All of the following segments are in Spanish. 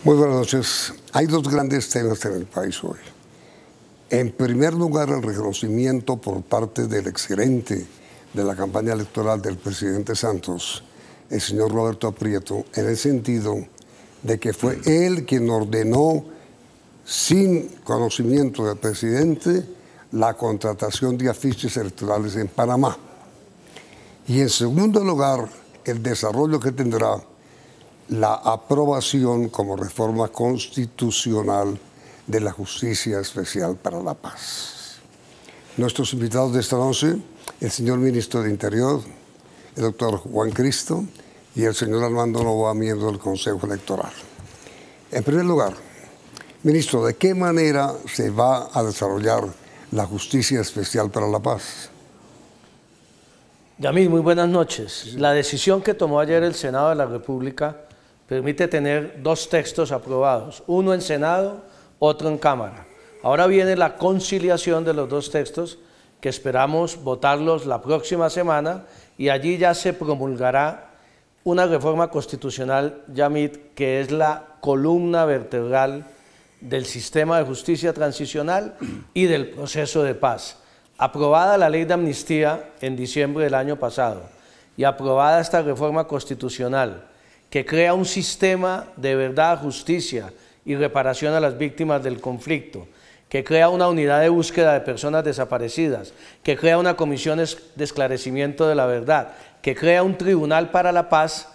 Muy buenas noches. Hay dos grandes temas en el país hoy. En primer lugar, el reconocimiento por parte del exgerente de la campaña electoral del presidente Santos, el señor Roberto Prieto, en el sentido de que fue él quien ordenó, sin conocimiento del presidente, la contratación de afiches electorales en Panamá. Y en segundo lugar, el desarrollo que tendrá la aprobación como reforma constitucional de la Justicia Especial para la Paz. Nuestros invitados de esta noche, el señor Ministro de Interior, el doctor Juan Cristo, y el señor Armando Novoa, miembro del Consejo Electoral. En primer lugar, Ministro, ¿de qué manera se va a desarrollar la Justicia Especial para la Paz? Yamil, muy buenas noches. La decisión que tomó ayer el Senado de la República permite tener dos textos aprobados, uno en Senado, otro en Cámara. Ahora viene la conciliación de los dos textos, que esperamos votarlos la próxima semana, y allí ya se promulgará una reforma constitucional, Yamil, que es la columna vertebral del sistema de justicia transicional y del proceso de paz. Aprobada la ley de amnistía en diciembre del año pasado y aprobada esta reforma constitucional que crea un sistema de verdad, justicia y reparación a las víctimas del conflicto, que crea una unidad de búsqueda de personas desaparecidas, que crea una comisión de esclarecimiento de la verdad, que crea un tribunal para la paz.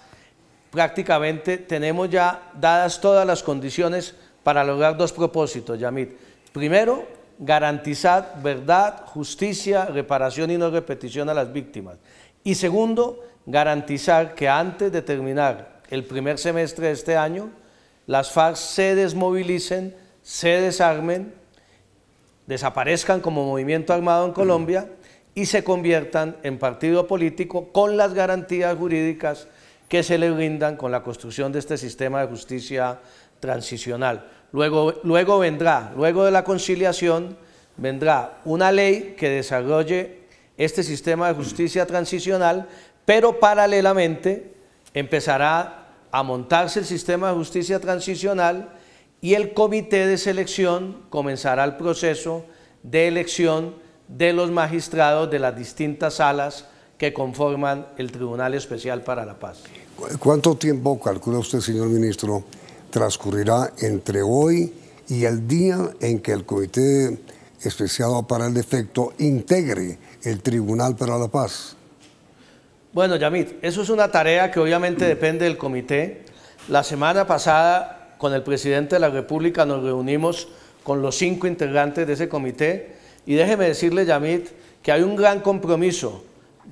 Prácticamente tenemos ya dadas todas las condiciones para lograr dos propósitos, Yamit. Primero, garantizar verdad, justicia, reparación y no repetición a las víctimas. Y segundo, garantizar que antes de terminar el primer semestre de este año, las FARC se desmovilicen, se desarmen, desaparezcan como movimiento armado en Colombia y se conviertan en partido político con las garantías jurídicas que se le brindan con la construcción de este sistema de justicia transicional. Luego vendrá, luego de la conciliación, vendrá una ley que desarrolle este sistema de justicia transicional, pero paralelamente empezará a montarse el sistema de justicia transicional y el comité de selección comenzará el proceso de elección de los magistrados de las distintas salas que conforman el Tribunal Especial para la Paz. ¿Cuánto tiempo calcula usted, señor ministro, transcurrirá entre hoy y el día en que el Comité Especial para el Efecto integre el Tribunal para la Paz? Bueno, Yamit, eso es una tarea que obviamente depende del comité. La semana pasada, con el presidente de la República, nos reunimos con los 5 integrantes de ese comité y déjeme decirle, Yamit, que hay un gran compromiso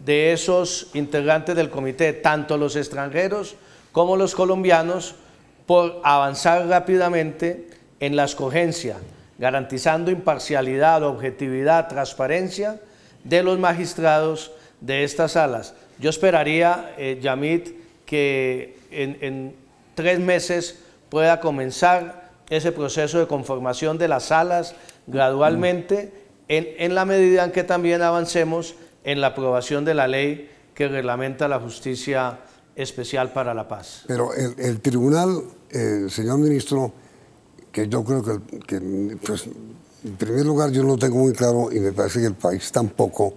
de esos integrantes del comité, tanto los extranjeros como los colombianos, por avanzar rápidamente en la escogencia, garantizando imparcialidad, objetividad, transparencia de los magistrados de estas salas. Yo esperaría, Yamit, que en 3 meses pueda comenzar ese proceso de conformación de las salas gradualmente, en la medida en que también avancemos en la aprobación de la ley que reglamenta la Justicia Especial para la Paz. Pero el tribunal, señor ministro, que yo creo que pues, en primer lugar yo no tengo muy claro y me parece que el país tampoco,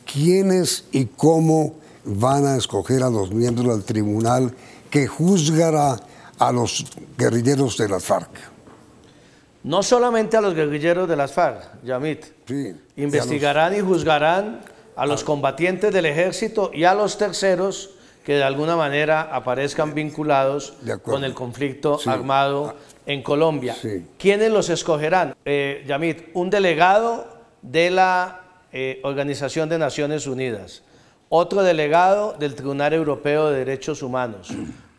¿quiénes y cómo van a escoger a los miembros del tribunal que juzgará a los guerrilleros de las FARC? No solamente a los guerrilleros de las FARC, Yamit, Sí, investigarán y juzgarán a los combatientes del ejército y a los terceros que de alguna manera aparezcan vinculados con el conflicto armado en Colombia. Sí. ¿Quiénes los escogerán? Yamit, un delegado de la Organización de Naciones Unidas, otro delegado del Tribunal Europeo de Derechos Humanos,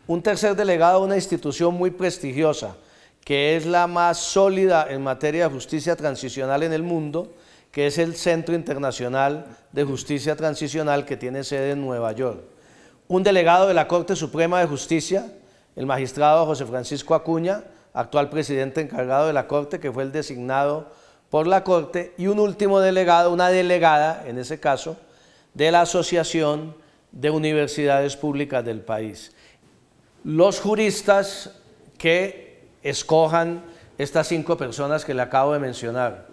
un tercer delegado de una institución muy prestigiosa, que es la más sólida en materia de justicia transicional en el mundo, que es el Centro Internacional de Justicia Transicional, que tiene sede en Nueva York. Un delegado de la Corte Suprema de Justicia, el magistrado José Francisco Acuña, actual presidente encargado de la Corte, que fue el designado por la Corte, y un último delegado, una delegada, en ese caso, de la Asociación de Universidades Públicas del país. Los juristas que escojan estas 5 personas que le acabo de mencionar,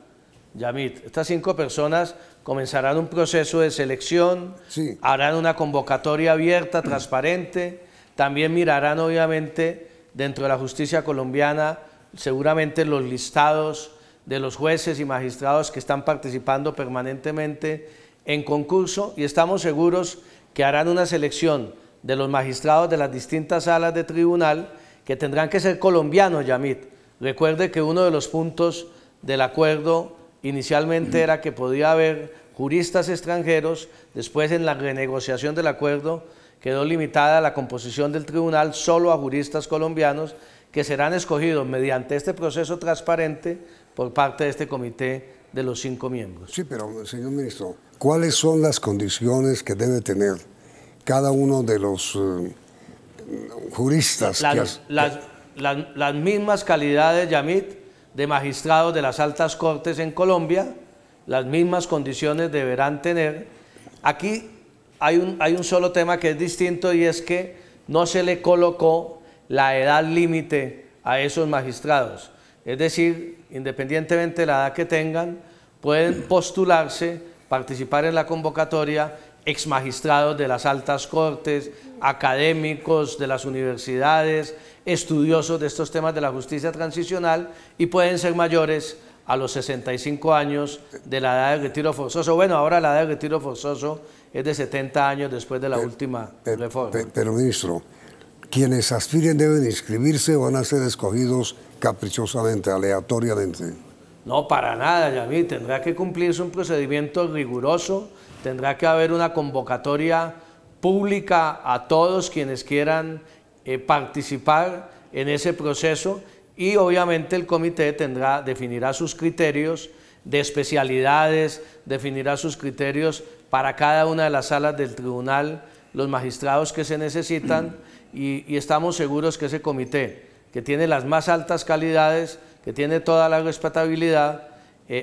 Yamit. Estas 5 personas comenzarán un proceso de selección, sí, harán una convocatoria abierta, transparente, también mirarán obviamente dentro de la justicia colombiana seguramente los listados de los jueces y magistrados que están participando permanentemente en concurso, y estamos seguros que harán una selección de los magistrados de las distintas salas de tribunal que tendrán que ser colombianos, Yamit. Recuerde que uno de los puntos del acuerdo inicialmente era que podía haber juristas extranjeros, después en la renegociación del acuerdo quedó limitada la composición del tribunal solo a juristas colombianos que serán escogidos mediante este proceso transparente por parte de este comité de los 5 miembros. Sí, pero señor ministro, ¿cuáles son las condiciones que debe tener cada uno de los juristas? Las mismas calidades, Yamit, de magistrados de las altas cortes en Colombia, las mismas condiciones deberán tener. Aquí hay un solo tema que es distinto, y es que no se le colocó la edad límite a esos magistrados. Es decir, independientemente de la edad que tengan, pueden postularse, participar en la convocatoria, exmagistrados de las altas cortes, académicos de las universidades, estudiosos de estos temas de la justicia transicional, y pueden ser mayores a los 65 años de la edad de retiro forzoso. Bueno, ahora la edad de retiro forzoso es de 70 años después de la última reforma. Pero ministro, ¿quienes aspiren deben inscribirse o van a ser escogidos caprichosamente, aleatoriamente? No, para nada, Yamit. Tendrá que cumplirse un procedimiento riguroso, tendrá que haber una convocatoria pública a todos quienes quieran participar en ese proceso, y obviamente el comité definirá sus criterios de especialidades, definirá sus criterios para cada una de las salas del tribunal, los magistrados que se necesitan, y estamos seguros que ese comité, que tiene las más altas calidades, que tiene toda la respetabilidad,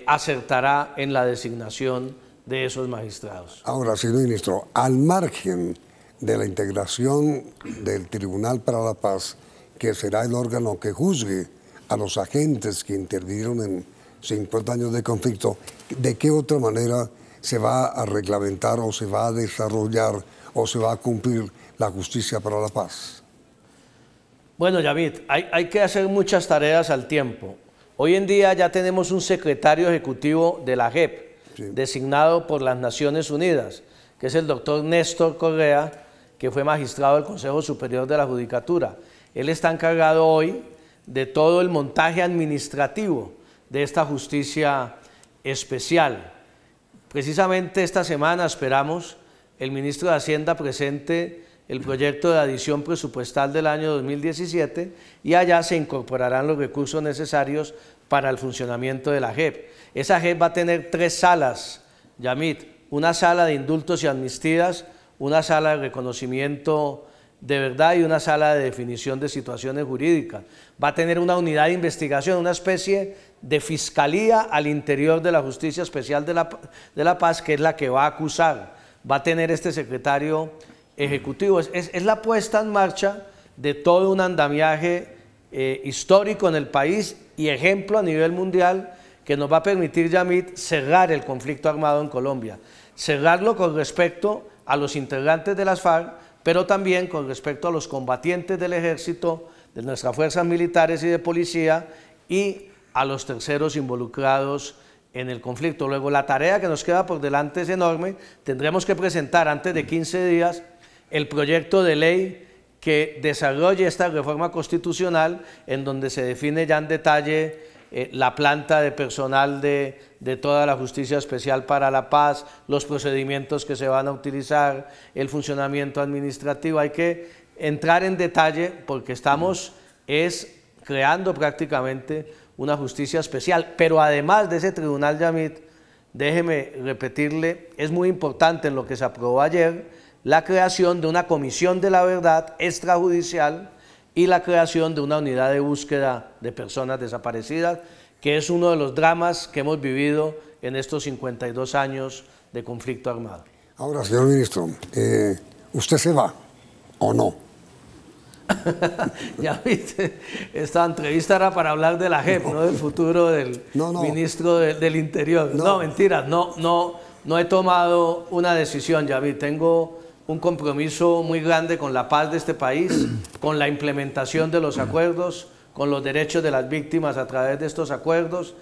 acertará en la designación de esos magistrados. Ahora, señor ministro, al margen de la integración del Tribunal para la Paz, que será el órgano que juzgue a los agentes que intervinieron en 50 años de conflicto, ¿de qué otra manera se va a reglamentar o se va a desarrollar o se va a cumplir la justicia para la paz? Bueno, Yamit, hay que hacer muchas tareas al tiempo. Hoy en día ya tenemos un secretario ejecutivo de la JEP, sí, designado por las Naciones Unidas, que es el doctor Néstor Correa, que fue magistrado del Consejo Superior de la Judicatura. Él está encargado hoy de todo el montaje administrativo de esta justicia especial. Precisamente esta semana esperamos el ministro de Hacienda presente el proyecto de adición presupuestal del año 2017, y allá se incorporarán los recursos necesarios para el funcionamiento de la JEP. Esa JEP va a tener 3 salas, Yamit: una sala de indultos y amnistías, una sala de reconocimiento de verdad y una sala de definición de situaciones jurídicas. Va a tener una unidad de investigación, una especie de fiscalía al interior de la Justicia Especial de la Paz, que es la que va a acusar. Va a tener este secretario ejecutivo. Es la puesta en marcha de todo un andamiaje histórico en el país y ejemplo a nivel mundial, que nos va a permitir, Yamit, cerrar el conflicto armado en Colombia. Cerrarlo con respecto a los integrantes de las FARC, pero también con respecto a los combatientes del ejército, de nuestras fuerzas militares y de policía, y a los terceros involucrados en el conflicto. Luego, la tarea que nos queda por delante es enorme. Tendremos que presentar antes de 15 días el proyecto de ley que desarrolle esta reforma constitucional, en donde se define ya en detalle la planta de personal de toda la Justicia Especial para la Paz, los procedimientos que se van a utilizar, el funcionamiento administrativo. Hay que entrar en detalle porque estamos creando prácticamente una justicia especial. Pero además de ese tribunal, Yamit, déjeme repetirle, es muy importante en lo que se aprobó ayer, la creación de una comisión de la verdad extrajudicial y la creación de una unidad de búsqueda de personas desaparecidas, que es uno de los dramas que hemos vivido en estos 52 años de conflicto armado. Ahora, señor ministro, ¿usted se va o no? Ya viste, esta entrevista era para hablar de la JEP, no del futuro del ministro del Interior. No, mentira, no he tomado una decisión, Yamit. Tengo un compromiso muy grande con la paz de este país, con la implementación de los acuerdos, con los derechos de las víctimas a través de estos acuerdos.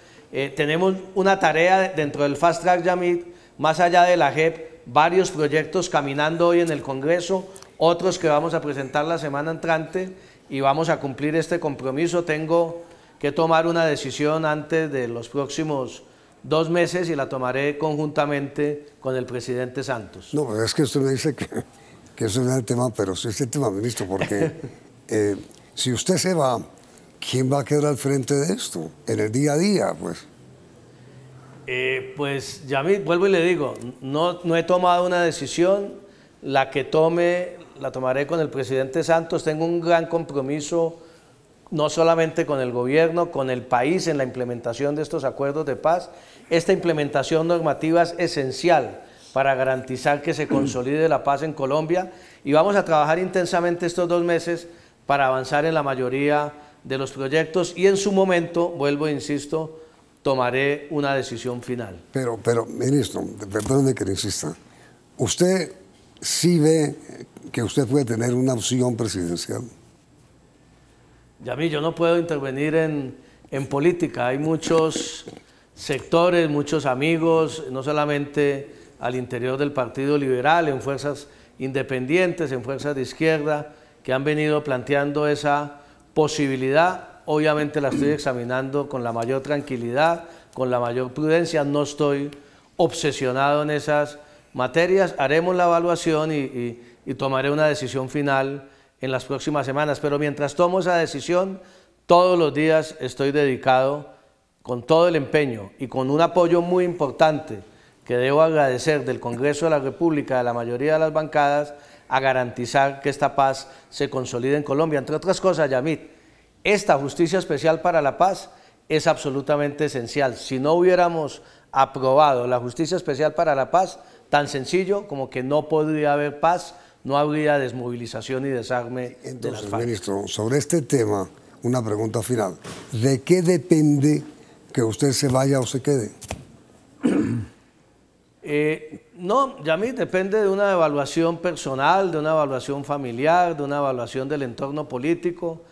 Tenemos una tarea dentro del Fast Track, Yamit, más allá de la JEP, varios proyectos caminando hoy en el Congreso, otros que vamos a presentar la semana entrante y vamos a cumplir este compromiso. Tengo que tomar una decisión antes de los próximos 2 meses y la tomaré conjuntamente con el presidente Santos. No, pero es que usted me dice que eso no es el tema, pero sí es el tema, ministro, porque si usted se va, ¿quién va a quedar al frente de esto en el día a día, pues? Pues, Yamit, vuelvo y le digo, no he tomado una decisión, la que tome la tomaré con el presidente Santos. Tengo un gran compromiso, no solamente con el gobierno, con el país en la implementación de estos acuerdos de paz. Esta implementación normativa es esencial para garantizar que se consolide la paz en Colombia y vamos a trabajar intensamente estos 2 meses para avanzar en la mayoría de los proyectos y en su momento, vuelvo e insisto, tomaré una decisión final. Pero ministro, perdóneme que le insista, ¿usted sí ve que usted puede tener una opción presidencial? Yamil, yo no puedo intervenir en política. Hay muchos sectores, muchos amigos, no solamente al interior del Partido Liberal, en fuerzas independientes, en fuerzas de izquierda, que han venido planteando esa posibilidad. Obviamente la estoy examinando con la mayor tranquilidad, con la mayor prudencia. No estoy obsesionado en esas materias. Haremos la evaluación y tomaré una decisión final en las próximas semanas, pero mientras tomo esa decisión, todos los días estoy dedicado con todo el empeño y con un apoyo muy importante que debo agradecer del Congreso de la República, de la mayoría de las bancadas, a garantizar que esta paz se consolide en Colombia. Entre otras cosas, Yamit, esta Justicia Especial para la Paz es absolutamente esencial. Si no hubiéramos aprobado la Justicia Especial para la Paz, tan sencillo como que no podría haber paz, no habría desmovilización y desarme. Entonces, de las FARC. Ministro, sobre este tema, una pregunta final. ¿De qué depende que usted se vaya o se quede? No, Yamit, depende de una evaluación personal, de una evaluación familiar, de una evaluación del entorno político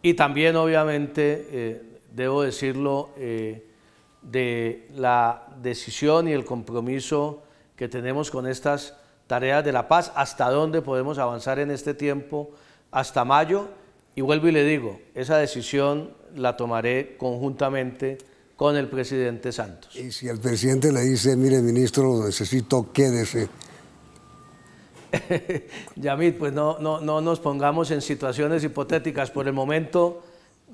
y también, obviamente, debo decirlo, de la decisión y el compromiso que tenemos con estas tareas de la paz, hasta dónde podemos avanzar en este tiempo, hasta mayo, y vuelvo y le digo, esa decisión la tomaré conjuntamente con el presidente Santos. Y si el presidente le dice, mire, ministro, lo necesito, quédese. Yamit, pues no nos pongamos en situaciones hipotéticas. Por el momento,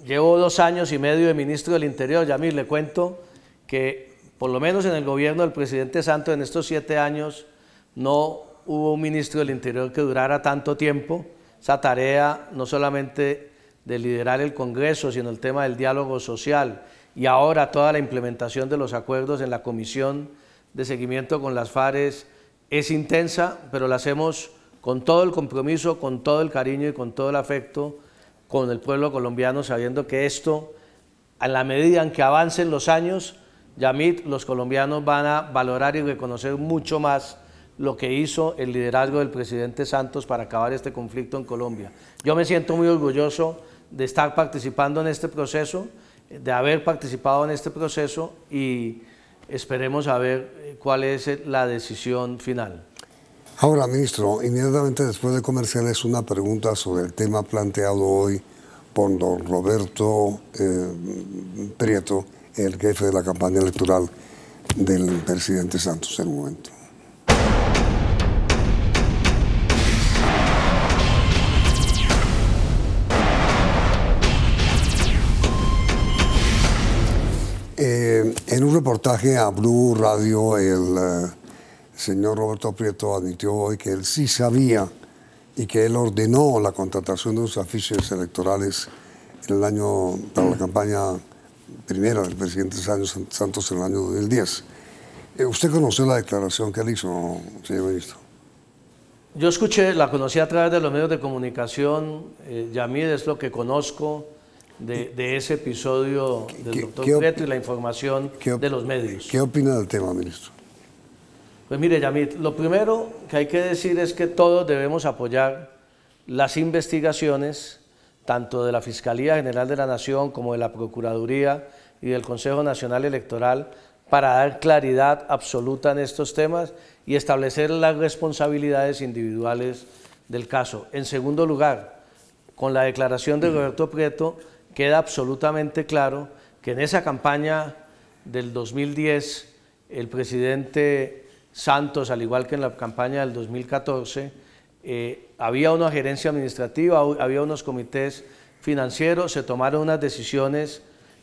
llevo 2 años y medio de ministro del Interior. Yamit, le cuento que por lo menos en el gobierno del presidente Santos, en estos 7 años, no hubo un ministro del Interior que durara tanto tiempo. Esa tarea no solamente de liderar el Congreso, sino el tema del diálogo social y ahora toda la implementación de los acuerdos en la Comisión de Seguimiento con las FARC es intensa, pero la hacemos con todo el compromiso, con todo el cariño y con todo el afecto con el pueblo colombiano, sabiendo que esto, a la medida en que avancen los años, Yamit, los colombianos van a valorar y reconocer mucho más lo que hizo el liderazgo del presidente Santos para acabar este conflicto en Colombia. Yo me siento muy orgulloso de estar participando en este proceso, de haber participado en este proceso y esperemos a ver cuál es la decisión final. Ahora, ministro, inmediatamente después de comerciales, una pregunta sobre el tema planteado hoy por don Roberto Prieto, el jefe de la campaña electoral del presidente Santos en el momento. En un reportaje a Blue Radio, el señor Roberto Prieto admitió hoy que él sí sabía y que él ordenó la contratación de los afiches electorales en el año, para la campaña primera del presidente Santos en el año 2010. ¿Usted conoció la declaración que él hizo, señor ministro? Yo escuché, la conocí a través de los medios de comunicación, Yamid, es lo que conozco de ese episodio del doctor Prieto y la información de los medios. ¿Qué opina del tema, ministro? Pues mire, Yamid, lo primero que hay que decir es que todos debemos apoyar las investigaciones, tanto de la Fiscalía General de la Nación como de la Procuraduría y del Consejo Nacional Electoral, para dar claridad absoluta en estos temas y establecer las responsabilidades individuales del caso. En segundo lugar, con la declaración de Roberto Prieto queda absolutamente claro que en esa campaña del 2010 el presidente Santos, al igual que en la campaña del 2014, había una gerencia administrativa, había unos comités financieros, se tomaron unas decisiones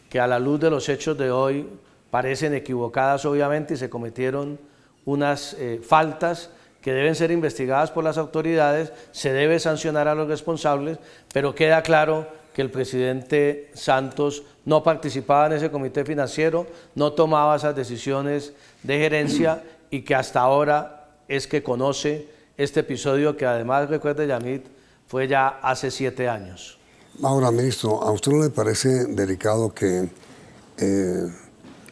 que a la luz de los hechos de hoy parecen equivocadas obviamente y se cometieron unas faltas que deben ser investigadas por las autoridades, se debe sancionar a los responsables, pero queda claro que el presidente Santos no participaba en ese comité financiero, no tomaba esas decisiones de gerencia y que hasta ahora es que conoce este episodio que además, recuerde Yamid, fue ya hace 7 años. Ahora, ministro, ¿a usted no le parece delicado que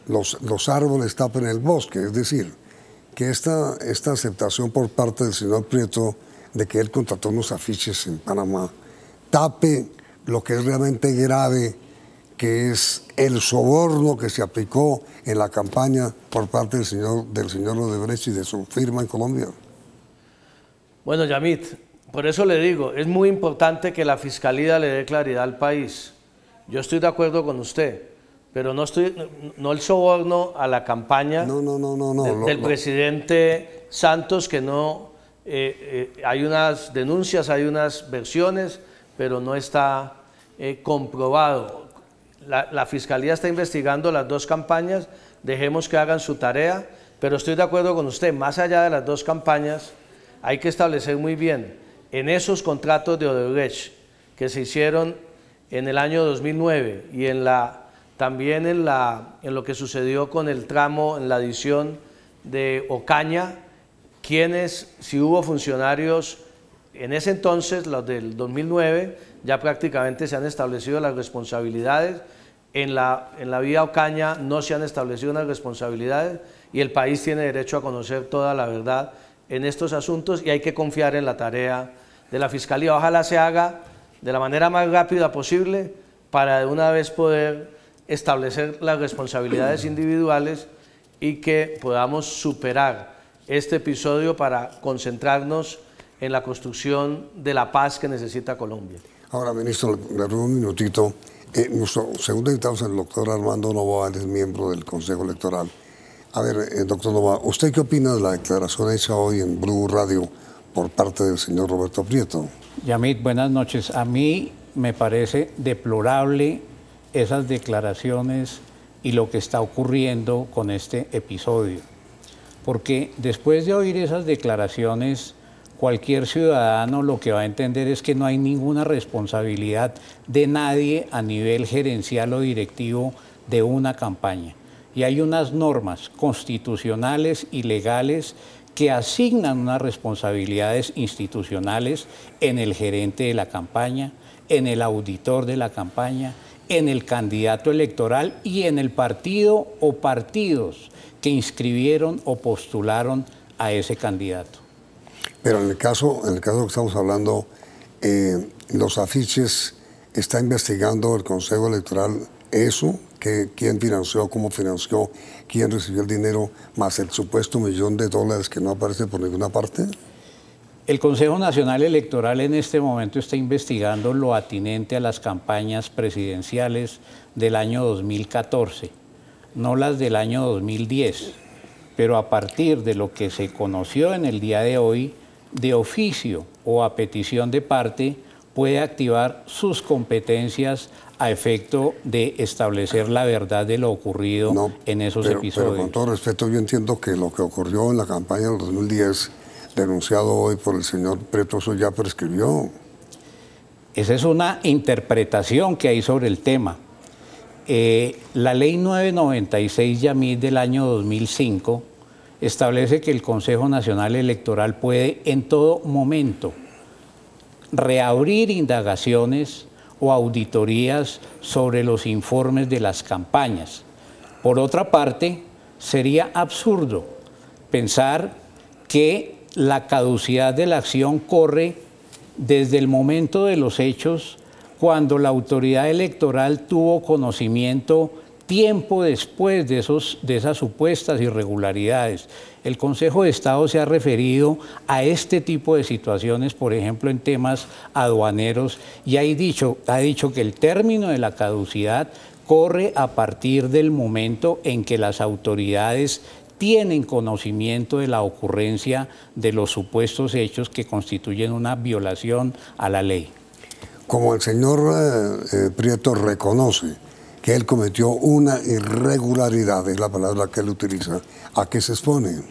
los árboles tapen el bosque? Es decir, que esta aceptación por parte del señor Prieto de que él contrató unos afiches en Panamá tape lo que es realmente grave, que es el soborno que se aplicó en la campaña por parte del señor Odebrecht y de su firma en Colombia. Bueno, Yamid, por eso le digo, es muy importante que la Fiscalía le dé claridad al país. Yo estoy de acuerdo con usted, pero no el soborno a la campaña del presidente Santos, que no, hay unas denuncias, hay unas versiones, pero no está comprobado. La Fiscalía está investigando las 2 campañas, dejemos que hagan su tarea, pero estoy de acuerdo con usted, más allá de las 2 campañas, hay que establecer muy bien, en esos contratos de Odebrecht que se hicieron en el año 2009 y también en lo que sucedió con el tramo, en la adición de Ocaña, si hubo funcionarios en ese entonces, los del 2009, ya prácticamente se han establecido las responsabilidades, en la vía Ocaña no se han establecido unas responsabilidades y el país tiene derecho a conocer toda la verdad en estos asuntos y hay que confiar en la tarea de la Fiscalía. Ojalá se haga de la manera más rápida posible para de una vez poder establecer las responsabilidades individuales y que podamos superar este episodio para concentrarnos en la construcción de la paz que necesita Colombia. Ahora, ministro, le ruego un minutito. Nuestro segundo invitado es el doctor Armando Novoa, él es miembro del Consejo Electoral. A ver, doctor Novoa, ¿usted qué opina de la declaración hecha hoy en Blue Radio por parte del señor Roberto Prieto? Yamid, buenas noches. A mí me parece deplorable esas declaraciones y lo que está ocurriendo con este episodio. Porque después de oír esas declaraciones, cualquier ciudadano lo que va a entender es que no hay ninguna responsabilidad de nadie a nivel gerencial o directivo de una campaña. Y hay unas normas constitucionales y legales que asignan unas responsabilidades institucionales en el gerente de la campaña, en el auditor de la campaña, en el candidato electoral y en el partido o partidos que inscribieron o postularon a ese candidato. Pero en el caso que estamos hablando, los afiches, ¿está investigando el Consejo Electoral eso? ¿Quién financió, cómo financió, quién recibió el dinero, más el supuesto $1.000.000 que no aparece por ninguna parte? El Consejo Nacional Electoral en este momento está investigando lo atinente a las campañas presidenciales del año 2014, no las del año 2010, pero a partir de lo que se conoció en el día de hoy, de oficio o a petición de parte, puede activar sus competencias a efecto de establecer la verdad de lo ocurrido en esos episodios. Pero con todo respeto, yo entiendo que lo que ocurrió en la campaña del 2010, denunciado hoy por el señor Prieto, eso ya prescribió. Esa es una interpretación que hay sobre el tema. La ley 996 Yamid del año 2005 establece que el Consejo Nacional Electoral puede en todo momento reabrir indagaciones o auditorías sobre los informes de las campañas. Por otra parte, sería absurdo pensar que la caducidad de la acción corre desde el momento de los hechos, cuando la autoridad electoral tuvo conocimiento tiempo después de esas supuestas irregularidades. El Consejo de Estado se ha referido a este tipo de situaciones, por ejemplo, en temas aduaneros, y ha dicho que el término de la caducidad corre a partir del momento en que las autoridades tienen conocimiento de la ocurrencia de los supuestos hechos que constituyen una violación a la ley. Como el señor Prieto reconoce que él cometió una irregularidad, es la palabra que él utiliza, ¿a qué se expone?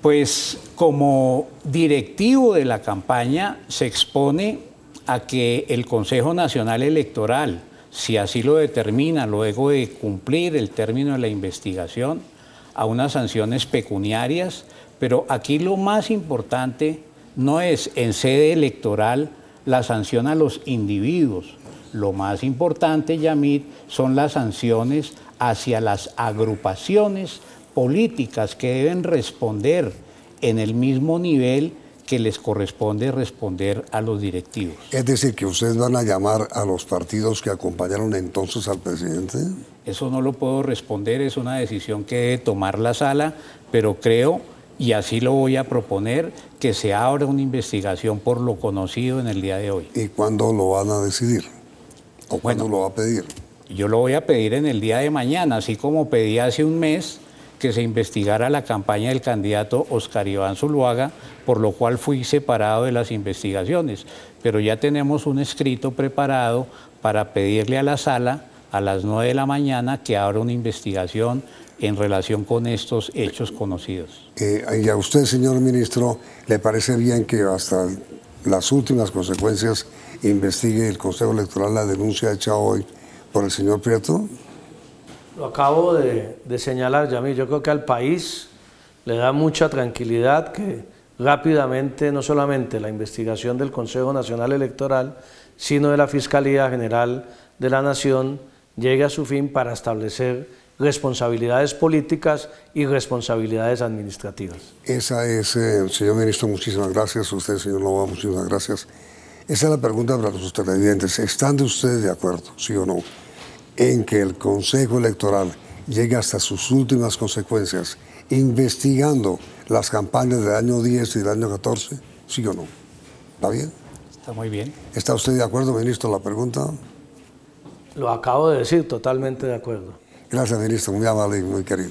Pues como directivo de la campaña se expone a que el Consejo Nacional Electoral, si así lo determina, luego de cumplir el término de la investigación, a unas sanciones pecuniarias, pero aquí lo más importante no es en sede electoral la sanción a los individuos. Lo más importante, Yamid, son las sanciones hacia las agrupaciones políticas que deben responder en el mismo nivel que les corresponde responder a los directivos. Es decir, que ustedes van a llamar a los partidos que acompañaron entonces al presidente. Eso no lo puedo responder, es una decisión que debe tomar la sala, pero creo, y así lo voy a proponer, que se abra una investigación por lo conocido en el día de hoy. ¿Y cuándo lo van a decidir? ¿O cuándo lo va a pedir? Yo lo voy a pedir en el día de mañana, así como pedí hace un mes que se investigara la campaña del candidato Oscar Iván Zuluaga, por lo cual fui separado de las investigaciones. Pero ya tenemos un escrito preparado para pedirle a la sala a las 9 de la mañana que abra una investigación en relación con estos hechos conocidos. ¿Y a usted, señor ministro, le parece bien que hasta las últimas consecuencias investigue el Consejo Electoral la denuncia hecha hoy por el señor Prieto? Lo acabo de señalar, Yamil. Yo creo que al país le da mucha tranquilidad que rápidamente no solamente la investigación del Consejo Nacional Electoral, sino de la Fiscalía General de la Nación llegue a su fin para establecer responsabilidades políticas y responsabilidades administrativas. Esa es, señor ministro, muchísimas gracias. Usted, señor Novoa, muchísimas gracias. Esa es la pregunta para los televidentes. ¿Están ustedes de acuerdo, sí o no, en que el Consejo Electoral llegue hasta sus últimas consecuencias investigando las campañas del año 10 y del año 14? ¿Sí o no? ¿Está bien? Está muy bien. ¿Está usted de acuerdo, ministro, la pregunta? Lo acabo de decir, totalmente de acuerdo. Gracias, ministro, muy amable y muy querido.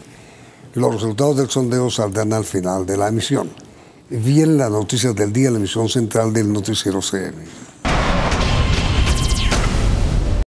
Los resultados del sondeo saldrán al final de la emisión. Vienen las noticias del día en la emisión central del Noticiero CN.